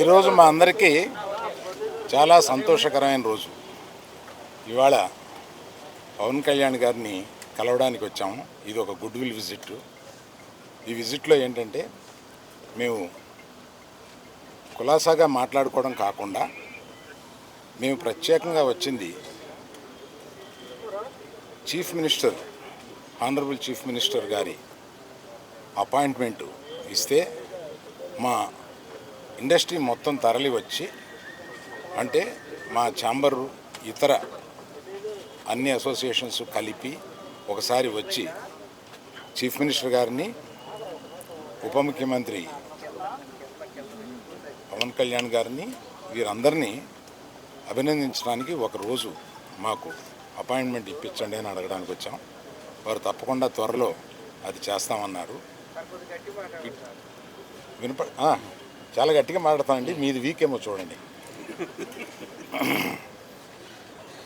ఈరోజు మా అందరికీ చాలా సంతోషకరమైన రోజు. ఇవాళ పవన్ కళ్యాణ్ గారిని కలవడానికి వచ్చాము. ఇది ఒక గుడ్ విల్ విజిట్. ఈ విజిట్లో ఏంటంటే మేము కులాసాగా మాట్లాడుకోవడం కాకుండా మేము ప్రత్యేకంగా వచ్చింది chief minister, honourable chief minister గారి అపాయింట్మెంటు ఇస్తే మా ఇండస్ట్రీ మొత్తం తరలి వచ్చి, అంటే మా ఛాంబరు ఇతర అన్ని అసోసియేషన్స్ కలిపి ఒకసారి వచ్చి చీఫ్ మినిస్టర్ గారిని, ఉప ముఖ్యమంత్రి పవన్ కళ్యాణ్ గారిని, వీరందరినీ అభినందించడానికి ఒకరోజు మాకు అపాయింట్మెంట్ ఇప్పించండి అని అడగడానికి వచ్చాం. వారు తప్పకుండా త్వరలో అది చేస్తామన్నారు. చాలా గట్టిగా మాట్లాడతానండి, మీది వీక్ ఏమో చూడండి.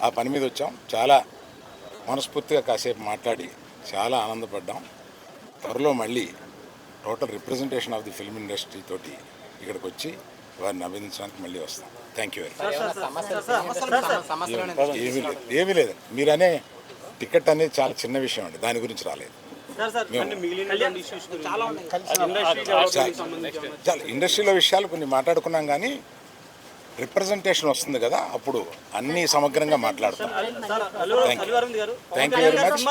ఆ పని మీద వచ్చాం. చాలా మనస్ఫూర్తిగా కాసేపు మాట్లాడి చాలా ఆనందపడ్డాం. త్వరలో మళ్ళీ total representation of the film industry తోటి ఇక్కడికి వచ్చి వారిని అభినందించడానికి మళ్ళీ వస్తాం. Thank you very much. ఏమీ లేదు, మీరనే టికెట్ అనేది చాలా చిన్న విషయం అండి, దాని గురించి రాలేదు. చాలా ఇండస్ట్రీలో విషయాలు కొన్ని మాట్లాడుకున్నాం, కానీ రిప్రజెంటేషన్ వస్తుంది కదా, అప్పుడు అన్ని సమగ్రంగా మాట్లాడతాం. Thank you very much.